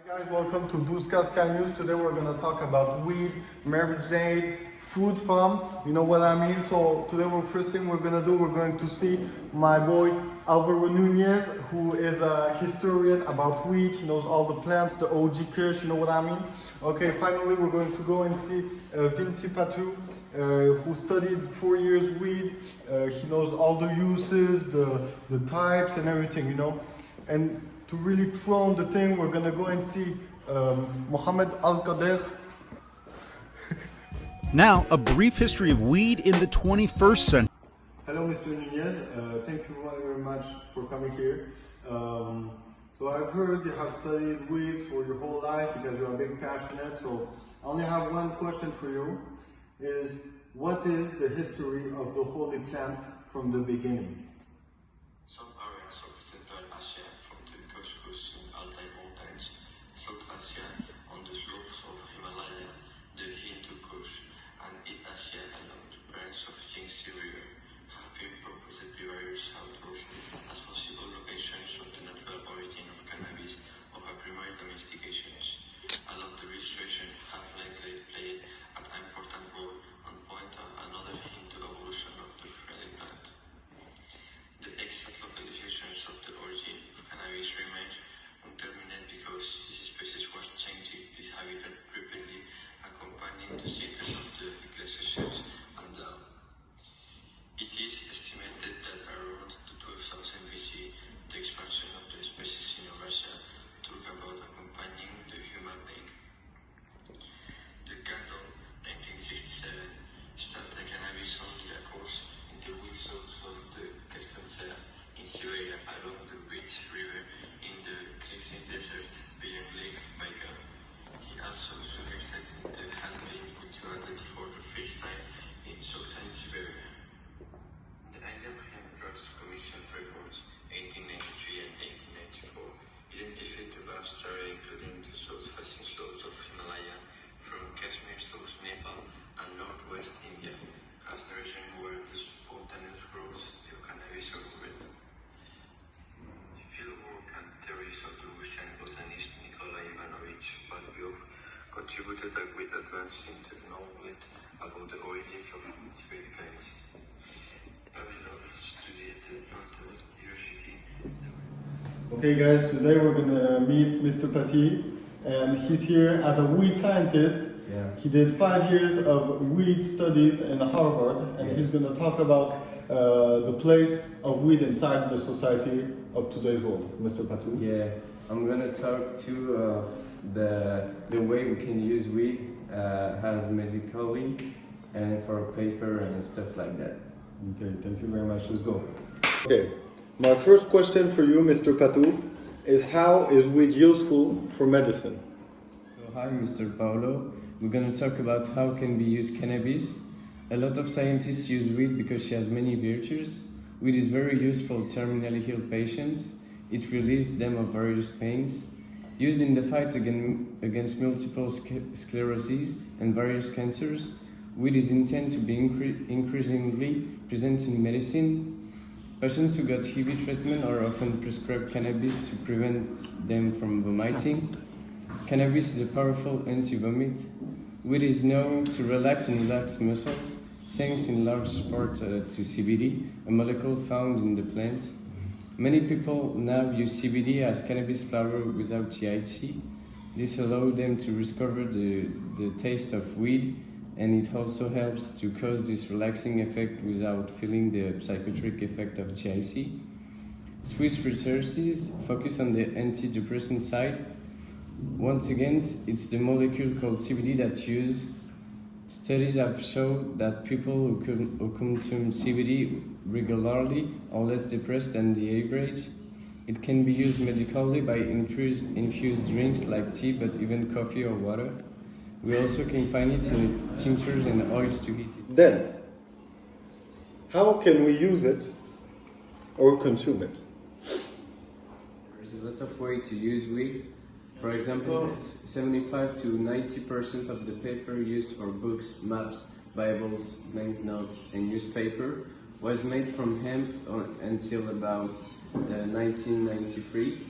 Hi guys, welcome to Busca Sky News. Today we're going to talk about weed, marinade, food farm, you know what I mean? So today first thing we're going to do, we're going to see my boy Alvaro Nunez, who is a historian about weed. He knows all the plants, the OG Kush, you know what I mean? Okay, finally we're going to go and see Vinci Patu, who studied 4 years weed. He knows all the uses, the types and everything, you know? And to really throw on the thing, we're gonna go and see Mohammed Al-Qadir. Now, a brief history of weed in the 21st century. Hello, Mr. Nunez. Thank you very much for coming here. So I've heard you have studied weed for your whole life because you're a big passionate. So I only have one question for you: is what is the history of the holy plant from the beginning? Some areas of Central Asia, from the Caucasus and Altai Mountains, South Asia on the slopes of Himalaya, the Hindu Kush, and in Asia along the banks of Yangtze River, have been purposely various outdoors as possible locations of the natural origin of cannabis of a primary domestications. All of the restoration have likely played an important role and point out another hint to evolution of the friendly plant. The exact localizations of the origin of cannabis remains undetermined because this species was changing its habitat rapidly, accompanying the cycles of the glaciations and down. It is estimated that around the 12,000 BC, the expansion of the species in Eurasia took about accompanying the human being. The Candle, 1967, started cannabis only a course in the wilderness of the Caspian in Siberia along the Rich River in the Crimson Desert beyond Lake Baikal. He also suggested that had been cultivated for the first time in southern Siberia. The Indian Hemp Drugs Commission reports 1893 and 1894 identified the vast area including the south-facing slopes of Himalaya from Kashmir south Nepal and northwest India as the region where the spontaneous growth of cannabis occurred. The fieldwork and theories of the Russian botanist Nikolai Ivanovich Pavlov contributed a great advance in the knowledge about the origins of cultivated plants. Pavlov studied at Frontal University. Okay guys, today we're gonna meet Mr. Pati, and he's here as a weed scientist. Yeah. He did 5 years of weed studies in Harvard, and Yes. he's gonna talk about the place of weed inside the society of today's world. Mr. Patu. Yeah, I'm gonna talk to the way we can use weed as medically and for paper and stuff like that. Okay, thank you very much. Let's go. Okay, my first question for you, Mr. Patu, is how is weed useful for medicine? So hi, Mr. Paolo. We're gonna talk about how can we use cannabis. A lot of scientists use weed because she has many virtues. Weed is very useful to terminally ill patients. It relieves them of various pains. Used in the fight against multiple sclerosis and various cancers, weed is intended to be increasingly present in medicine. Patients who got HIV treatment are often prescribed cannabis to prevent them from vomiting. Cannabis is a powerful anti-vomit. Weed is known to relax muscles, thanks in large part to CBD, a molecule found in the plant. Many people now use CBD as cannabis flower without THC. This allows them to discover the taste of weed, and it also helps to cause this relaxing effect without feeling the psychotropic effect of THC. Swiss researchers focus on the antidepressant side. Once again, it's the molecule called CBD that used. Studies have shown that people who consume CBD regularly are less depressed than the average. It can be used medically by infused drinks like tea, but even coffee or water. We also can find it in tinctures and oils to heat it. Then, how can we use it or consume it? There's a lot of ways to use weed. For example, 75 to 90% of the paper used for books, maps, Bibles, banknotes, and newspaper was made from hemp until about 1993.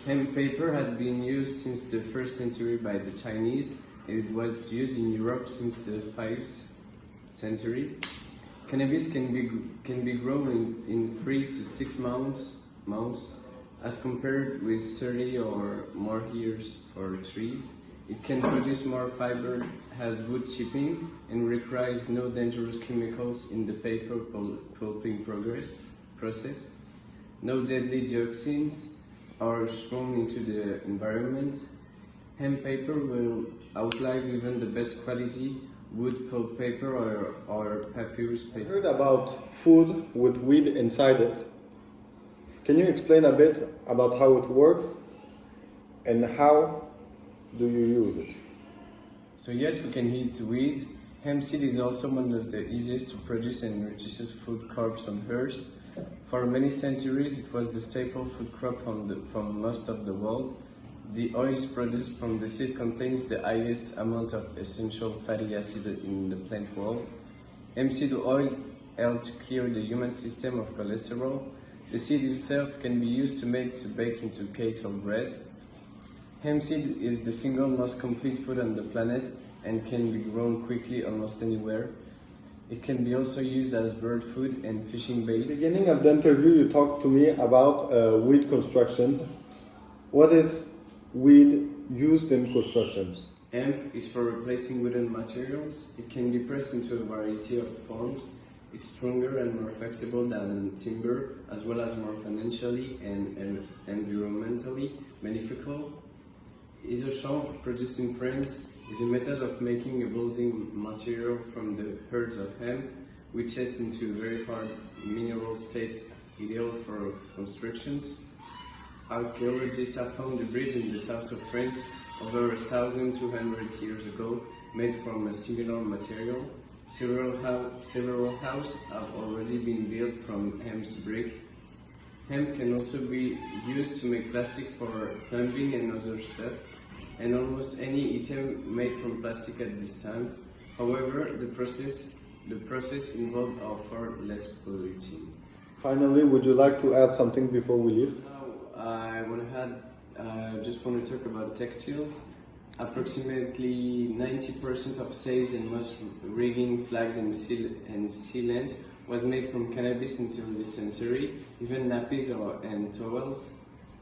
Hemp paper had been used since the 1st century by the Chinese. It was used in Europe since the 5th century. Cannabis can be grown in 3 to 6 months as compared with 30 or more years for trees. It can produce more fiber, has wood chipping, and requires no dangerous chemicals in the paper pulping process. No deadly dioxins are thrown into the environment. Hemp paper will outlive even the best quality wood pulp paper or papyrus I paper. heard about food with weed inside it. Can you explain a bit about how it works and how do you use it? So yes, we can eat weed. Hemp seed is also one of the easiest to produce and richest food crops on earth. For many centuries, it was the staple food crop from most of the world. The oils produced from the seed contains the highest amount of essential fatty acid in the plant world. Hemp seed oil helps clear the human system of cholesterol. The seed itself can be used to bake into cakes or bread. Hemp seed is the single most complete food on the planet and can be grown quickly almost anywhere. It can be also used as bird food and fishing bait. At the beginning of the interview, you talked to me about weed constructions. What is weed used in constructions? Hemp is for replacing wooden materials. It can be pressed into a variety of forms. It's stronger and more flexible than timber, as well as more financially and environmentally beneficial. Isochamp, produced in France, is a method of making a building material from the herds of hemp, which sets into a very hard mineral state, ideal for constructions. Archaeologists have found a bridge in the south of France over 1,200 years ago, made from a similar material. Several houses have already been built from hemp's brick. Hemp can also be used to make plastic for plumbing and other stuff, and almost any item made from plastic at this time. However, the process involved are far less polluting. Finally, would you like to add something before we leave? Now, I just want to talk about textiles. Approximately 90% of sails and most rigging, flags and sealant was made from cannabis until this century, even nappies and towels.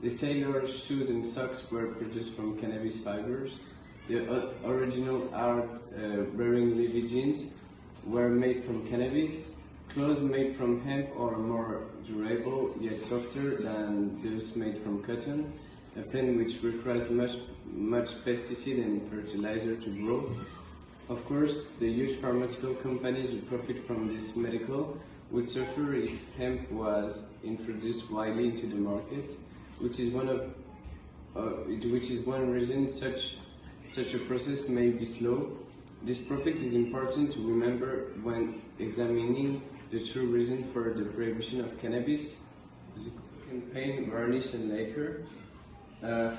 The sailors' shoes and socks were produced from cannabis fibers. The original art-bearing leather jeans were made from cannabis. Clothes made from hemp are more durable yet softer than those made from cotton, a plant which requires much pesticide and fertilizer to grow. Of course, the huge pharmaceutical companies who profit from this medical would suffer if hemp was introduced widely into the market, which is one reason such a process may be slow. This profit is important to remember when examining the true reason for the prohibition of cannabis. In paint, varnish and lacquer.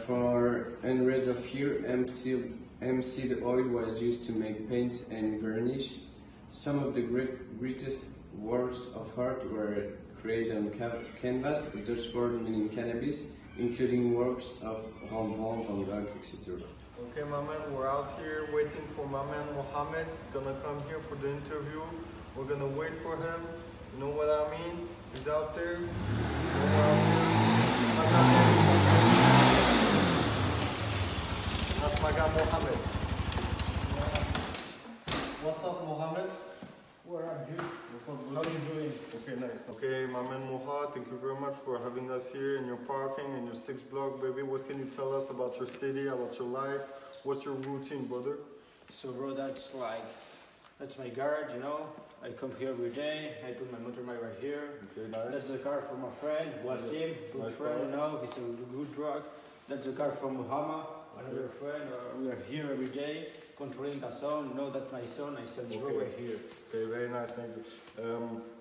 For hundreds of years, hemp seed oil was used to make paints and varnish. Some of the greatest works of art were created on canvas, a Dutch word meaning cannabis, including works of Rembrandt, Van Gogh, etc. Okay, my man, we're out here waiting for my man Mohammed. He's gonna come here for the interview. We're gonna wait for him. You know what I mean? He's out there. We're out here. That's my guy Mohammed. What's up, Mohammed? Where are you? What's up, How are you doing? Okay, nice. Okay, my man Moha, thank you very much for having us here in your parking, in your 6th block, baby. What can you tell us about your city, about your life? What's your routine, brother? So bro, that's my garage, you know. I come here every day. I put my motorbike right here. Okay, nice. That's the car from my friend, Wasim, good Nice friend, car. you know. He's a good drug. That's the car from Muhammad, another friend. We are here every day, controlling the son. You know that my son, I sell drug right here. Okay, very nice, thank you.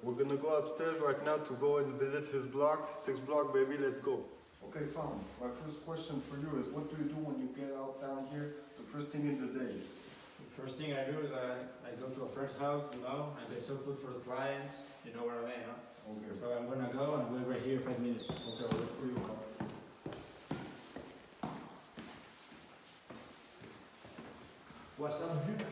We're gonna go upstairs right now to go and visit his block, 6th block, baby. Let's go. Okay, fam. My first question for you is, what do you do when you get out down here, the first thing in the day? The first thing I do is I go to a friend's house, you know. I get some food for the clients. You know where I am, huh? Okay. So I'm gonna go and we'll be right here 5 minutes. Okay, I'll wait for you. What's up, dude?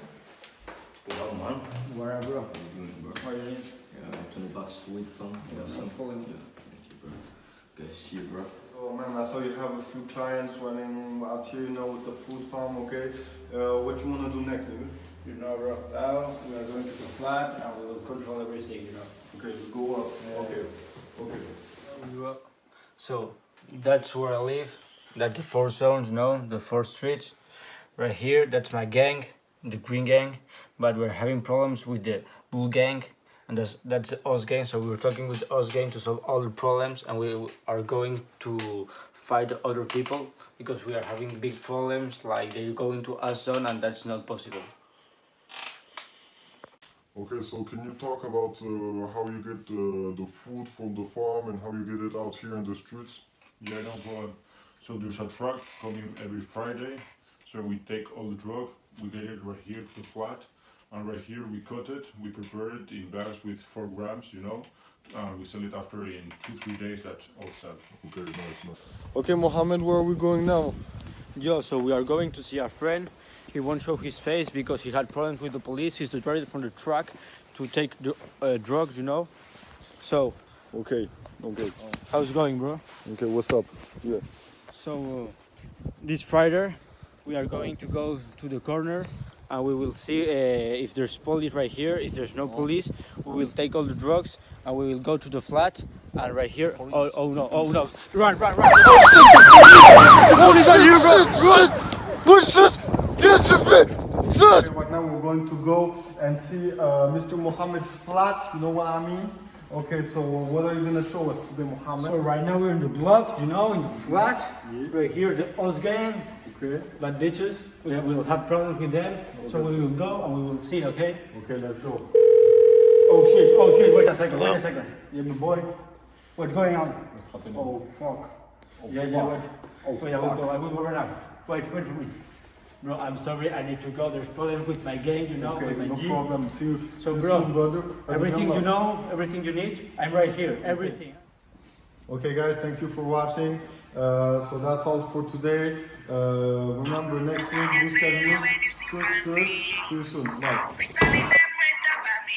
Well, man. Where are bro? How you doing, bro? How are you doing? Yeah, $20 sweet fun. Yeah, no problem. Yeah, thank you, bro. Okay, see you, bro. So man, I saw you have a few clients running out here, you know, with the food farm, okay? What you wanna do next, nigga? You know, bro. Now we are going to the flat and we will control everything, you know. Okay, we go up. Yeah. Okay. So that's where I live. That's the 4 zones, the 4 streets. Right here, that's my gang, the green gang. But we're having problems with the blue gang, and that's the us gang. So we're talking with the us gang to solve all the problems, and we are going to fight other people because we are having big problems. Like they're going to us zone, and that's not possible. Okay, so can you talk about how you get the food from the farm and how you get it out here in the streets? Yeah, no problem. So there's a truck coming every Friday. So we take all the drug, we get it right here to the flat, and right here we cut it, we prepare it in bags with 4 grams, and we sell it after in 2-3 days. That's all set. Okay, nice. Okay, Mohammed, where are we going now? Yo, so we are going to see a friend. He won't show his face because he had problems with the police. He's the driver from the truck to take the drugs, So, Okay. how's it going, bro? Okay, what's up? Yeah. So, this Friday, we are going to go to the corner and we will see if there's police right here. If there's no police, we will take all the drugs and we will go to the flat. And right here, oh no, run! Oh shit! Push it! Okay, right now we're going to go and see Mr. Mohammed's flat, you know what I mean? Okay, so what are you gonna show us today, Mohammed? So right now we're in the block, in the flat. Yeah. Right here, the us gang. Okay. Bad bitches, we will have problems with them, so we will go and we will see, okay? Okay, let's go. Oh shit, wait a second. Yeah, my boy. What's going on? What's happening? Oh fuck. Wait. Wait, I will go right now. Wait for me. Bro, I'm sorry, I need to go. There's problems with my gang, Okay, with my no G. problem. See you So bro, soon, brother. everything you know, everything you need, I'm right here, everything. Okay guys, thank you for watching. So that's all for today. Remember next week, see you soon. Bye.